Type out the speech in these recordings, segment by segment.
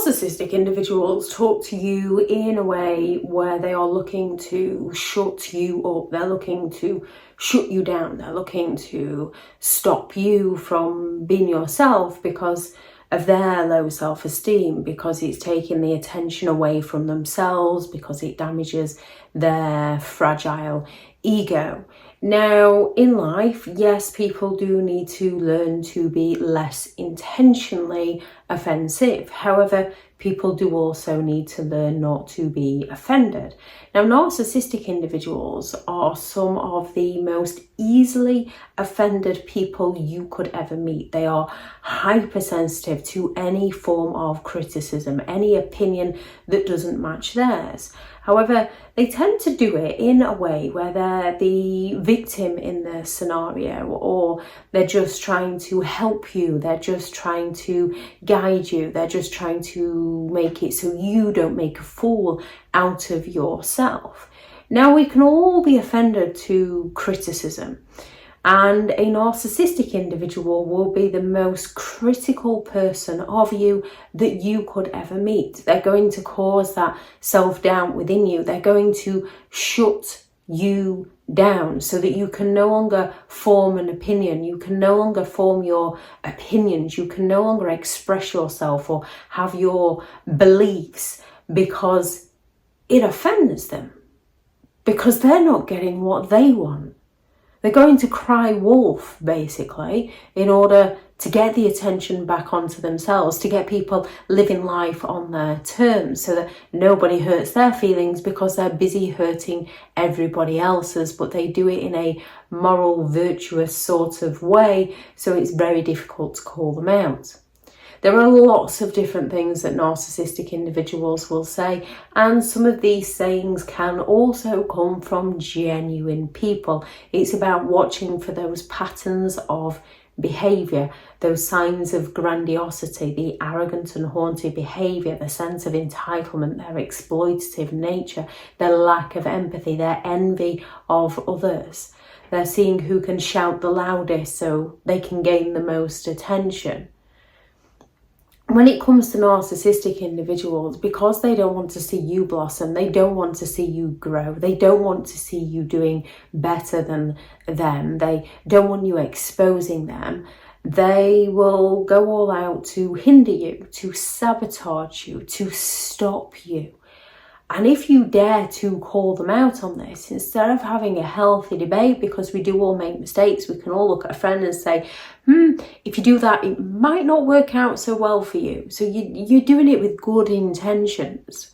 Narcissistic individuals talk to you in a way where they are looking to shut you up. They're looking to shut you down. They're looking to stop you from being yourself because of their low self-esteem, because it's taking the attention away from themselves, because it damages their fragile ego. Now, in life, yes, people do need to learn to be less intentionally offensive. However, people do also need to learn not to be offended. Now, narcissistic individuals are some of the most easily offended people you could ever meet. They are hypersensitive to any form of criticism, any opinion that doesn't match theirs. However, they tend to do it in a way where they're the victim in the scenario, or they're just trying to help you, they're just trying to guide you, they're just trying to make it so you don't make a fool out of yourself. Now, we can all be offended to criticism, and a narcissistic individual will be the most critical person of you that you could ever meet. They're going to cause that self-doubt within you. They're going to shut you down so that you can no longer form an opinion. You can no longer form your opinions. You can no longer express yourself or have your beliefs, because it offends them, because they're not getting what they want. They're going to cry wolf, basically, in order to get the attention back onto themselves, to get people living life on their terms so that nobody hurts their feelings, because they're busy hurting everybody else's, but they do it in a moral, virtuous sort of way, so it's very difficult to call them out. There are lots of different things that narcissistic individuals will say, and some of these sayings can also come from genuine people. It's about watching for those patterns of behaviour, those signs of grandiosity, the arrogant and haughty behaviour, the sense of entitlement, their exploitative nature, their lack of empathy, their envy of others. They're seeing who can shout the loudest so they can gain the most attention. When it comes to narcissistic individuals, because they don't want to see you blossom, they don't want to see you grow, they don't want to see you doing better than them, they don't want you exposing them, they will go all out to hinder you, to sabotage you, to stop you. And if you dare to call them out on this, instead of having a healthy debate, because we do all make mistakes, we can all look at a friend and say, if you do that, it might not work out so well for you. So you're doing it with good intentions.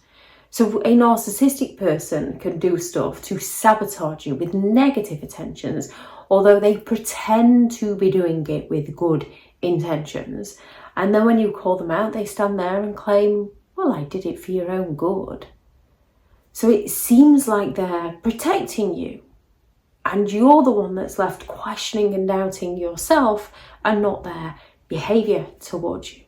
So a narcissistic person can do stuff to sabotage you with negative intentions, although they pretend to be doing it with good intentions. And then when you call them out, they stand there and claim, well, I did it for your own good. So it seems like they're protecting you, and you're the one that's left questioning and doubting yourself and not their behaviour towards you.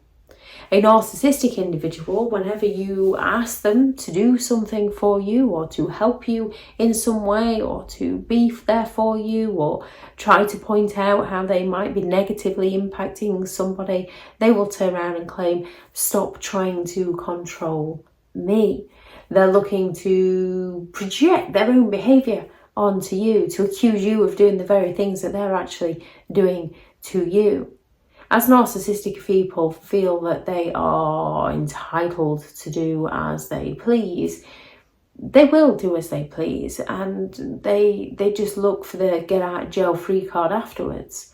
A narcissistic individual, whenever you ask them to do something for you, or to help you in some way, or to be there for you, or try to point out how they might be negatively impacting somebody, they will turn around and claim, stop trying to control me. They're looking to project their own behaviour onto you, to accuse you of doing the very things that they're actually doing to you. As narcissistic people feel that they are entitled to do as they please, they will do as they please, and they just look for the get out of jail free card afterwards.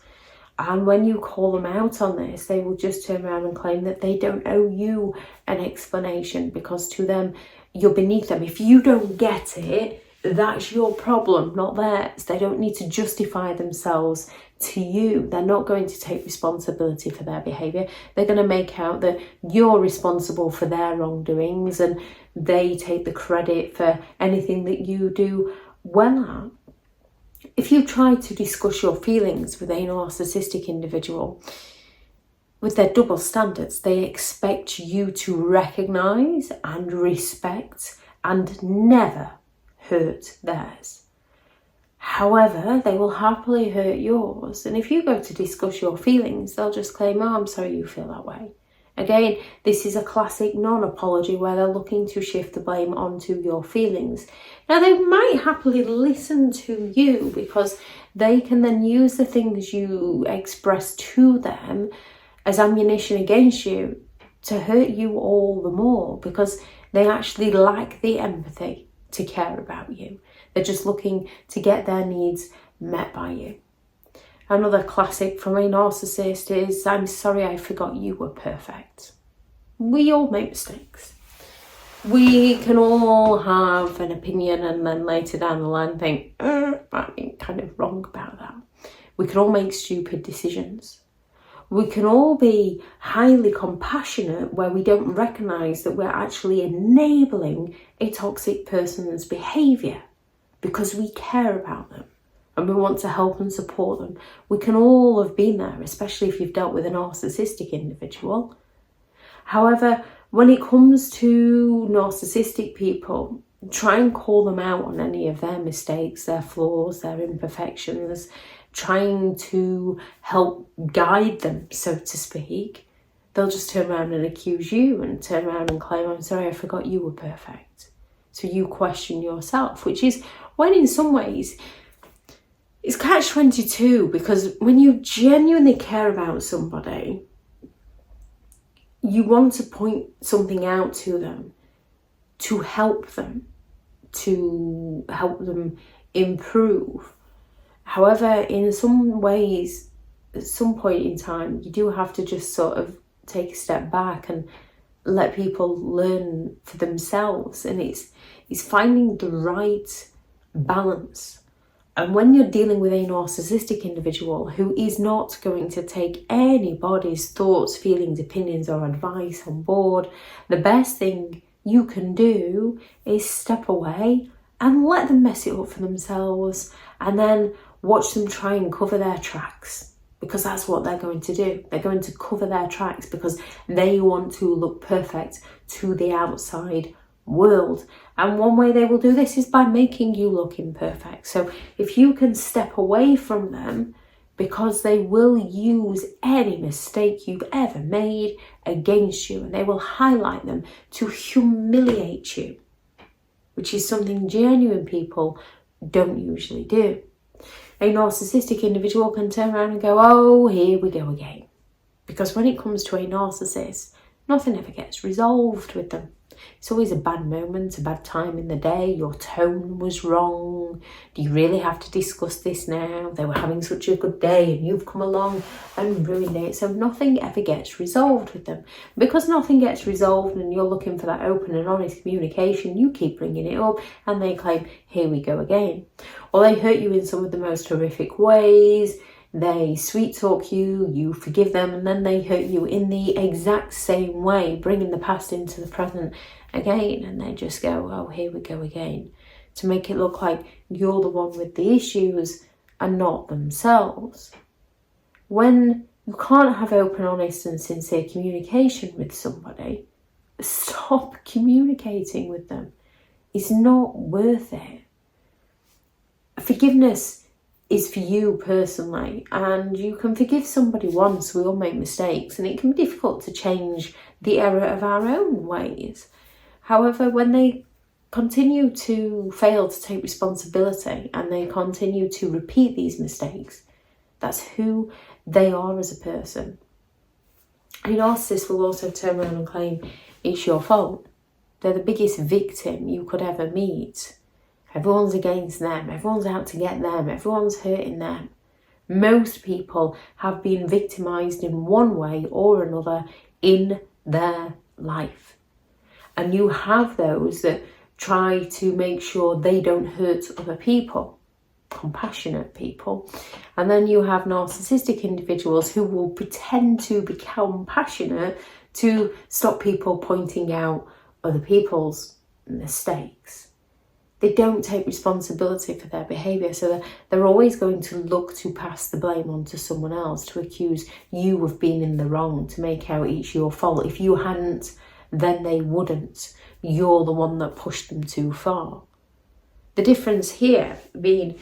And when you call them out on this, they will just turn around and claim that they don't owe you an explanation, because to them, you're beneath them. If you don't get it, that's your problem, not theirs. They don't need to justify themselves to you. They're not going to take responsibility for their behaviour. They're going to make out that you're responsible for their wrongdoings, and they take the credit for anything that you do well at. If you try to discuss your feelings with a narcissistic individual, with their double standards, they expect you to recognise and respect and never hurt theirs. However, they will happily hurt yours. And if you go to discuss your feelings, they'll just claim, oh, I'm sorry you feel that way. Again, this is a classic non-apology where they're looking to shift the blame onto your feelings. Now, they might happily listen to you because they can then use the things you express to them as ammunition against you to hurt you all the more, because they actually lack the empathy to care about you. They're just looking to get their needs met by you. Another classic from a narcissist is, I'm sorry I forgot you were perfect. We all make mistakes. We can all have an opinion and then later down the line think, I'm kind of wrong about that. We can all make stupid decisions. We can all be highly compassionate where we don't recognise that we're actually enabling a toxic person's behaviour because we care about them and we want to help and support them. We can all have been there, especially if you've dealt with a narcissistic individual. However, when it comes to narcissistic people, try and call them out on any of their mistakes, their flaws, their imperfections, trying to help guide them, so to speak. They'll just turn around and accuse you and turn around and claim, I'm sorry, I forgot you were perfect. So you question yourself, which is when in some ways it's catch-22, because when you genuinely care about somebody, you want to point something out to them to help them improve. However, in some ways, at some point in time, you do have to just sort of take a step back and let people learn for themselves. And it's finding the right balance. And when you're dealing with a narcissistic individual who is not going to take anybody's thoughts, feelings, opinions, or advice on board, the best thing you can do is step away and let them mess it up for themselves, and then watch them try and cover their tracks, because that's what they're going to do. They're going to cover their tracks because they want to look perfect to the outside world. And one way they will do this is by making you look imperfect. So if you can step away from them, because they will use any mistake you've ever made against you, and they will highlight them to humiliate you, which is something genuine people don't usually do. A narcissistic individual can turn around and go, oh, here we go again. Because when it comes to a narcissist, nothing ever gets resolved with them. It's always a bad moment, a bad time in the day. Your tone was wrong. Do you really have to discuss this now? They were having such a good day and you've come along and ruined it. So nothing ever gets resolved with them. Because nothing gets resolved and you're looking for that open and honest communication, you keep bringing it up and they claim, here we go again. Or they hurt you in some of the most horrific ways. They sweet talk you, you forgive them, and then they hurt you in the exact same way, bringing the past into the present again, and they just go, oh, here we go again, to make it look like you're the one with the issues and not themselves. When you can't have open, honest and sincere communication with somebody, stop communicating with them. It's not worth it. Forgiveness is for you personally, and you can forgive somebody once. We all make mistakes and it can be difficult to change the error of our own ways. However, when they continue to fail to take responsibility and they continue to repeat these mistakes, that's who they are as a person. A narcissist will also turn around and claim it's your fault. They're the biggest victim you could ever meet. Everyone's against them, everyone's out to get them, everyone's hurting them. Most people have been victimised in one way or another in their life. And you have those that try to make sure they don't hurt other people, compassionate people. And then you have narcissistic individuals who will pretend to be compassionate to stop people pointing out other people's mistakes. They don't take responsibility for their behaviour, so they're always going to look to pass the blame onto someone else, to accuse you of being in the wrong, to make out it's your fault. If you hadn't, then they wouldn't. You're the one that pushed them too far. The difference here being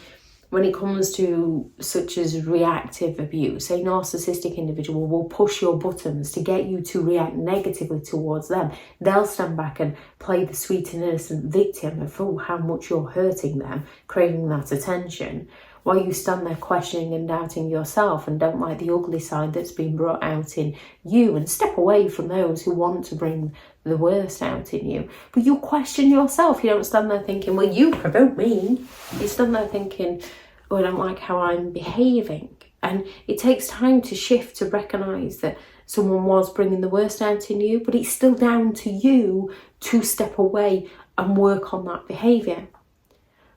when it comes to such as reactive abuse, a narcissistic individual will push your buttons to get you to react negatively towards them. They'll stand back and play the sweet and innocent victim of how much you're hurting them, craving that attention, while you stand there questioning and doubting yourself and don't like the ugly side that's been brought out in you, and step away from those who want to bring the worst out in you. But you question yourself. You don't stand there thinking, well, you provoked me. You stand there thinking, oh, I don't like how I'm behaving. And it takes time to shift, to recognise that someone was bringing the worst out in you, but it's still down to you to step away and work on that behaviour.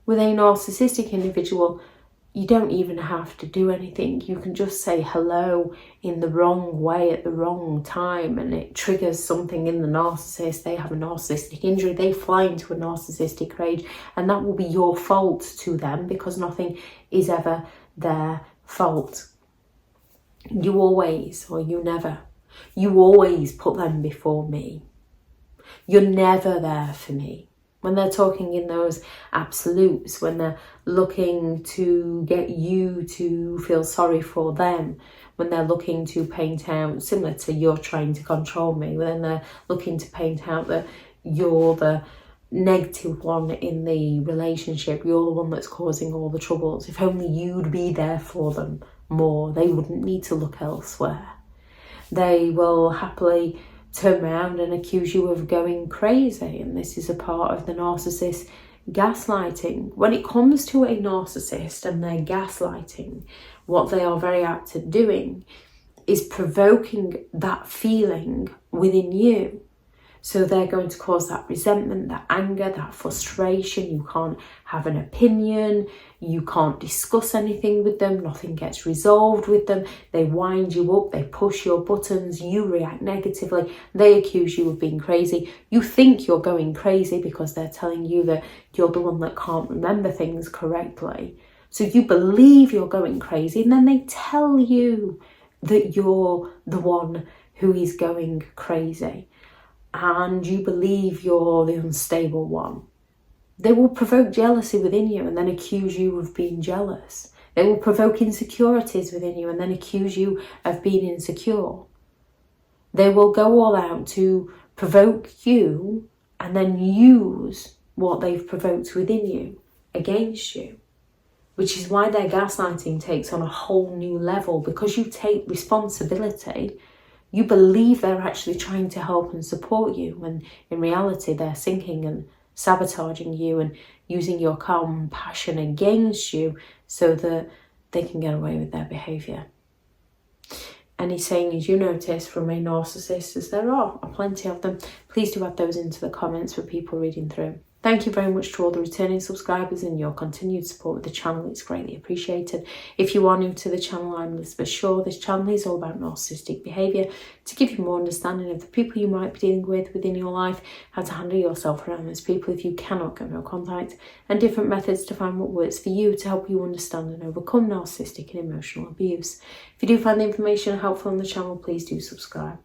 With a narcissistic individual, you don't even have to do anything. You can just say hello in the wrong way at the wrong time, and it triggers something in the narcissist. They have a narcissistic injury, they fly into a narcissistic rage, and that will be your fault to them, because nothing is ever their fault. You always, or you never, you always put them before me. You're never there for me. When they're talking in those absolutes, when they're looking to get you to feel sorry for them, when they're looking to paint out, similar to you're trying to control me, when they're looking to paint out that you're the negative one in the relationship, you're the one that's causing all the troubles. If only you'd be there for them more, they wouldn't need to look elsewhere. They will happily turn around and accuse you of going crazy, and this is a part of the narcissist gaslighting. When it comes to a narcissist and their gaslighting, what they are very apt at doing is provoking that feeling within you. So they're going to cause that resentment, that anger, that frustration. You can't have an opinion. You can't discuss anything with them. Nothing gets resolved with them. They wind you up. They push your buttons. You react negatively. They accuse you of being crazy. You think you're going crazy because they're telling you that you're the one that can't remember things correctly. So you believe you're going crazy, and then they tell you that you're the one who is going crazy. And you believe you're the unstable one. They will provoke jealousy within you and then accuse you of being jealous. They will provoke insecurities within you and then accuse you of being insecure. They will go all out to provoke you and then use what they've provoked within you against you, which is why their gaslighting takes on a whole new level, because you take responsibility. You believe they're actually trying to help and support you, when in reality they're sinking and sabotaging you and using your calm passion against you so that they can get away with their behaviour. Any sayings you notice from a narcissist, as there are plenty of them, please do add those into the comments for people reading through. Thank you very much to all the returning subscribers and your continued support with the channel. It's greatly appreciated. If you are new to the channel, I'm Elizabeth Shaw. This channel is all about narcissistic behaviour, to give you more understanding of the people you might be dealing with within your life, how to handle yourself around those people if you cannot get no contact, and different methods to find what works for you to help you understand and overcome narcissistic and emotional abuse. If you do find the information helpful on the channel, please do subscribe.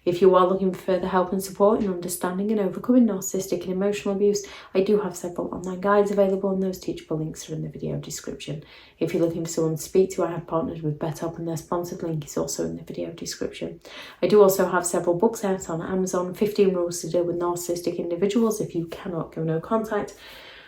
If you are looking for further help and support in understanding and overcoming narcissistic and emotional abuse, I do have several online guides available, and those teachable links are in the video description. If you're looking for someone to speak to, I have partnered with BetterHelp, and their sponsored link is also in the video description. I do also have several books out on Amazon: 15 Rules to Deal with Narcissistic Individuals if you cannot go no contact,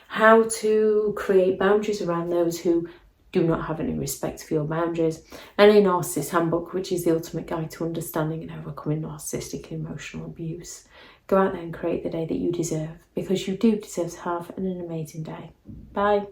how to create boundaries around those who do not have any respect for your boundaries, and a Narcissists Handbook, which is the ultimate guide to understanding and overcoming narcissistic and emotional abuse. Go out there and create the day that you deserve, because you do deserve to have an amazing day. Bye.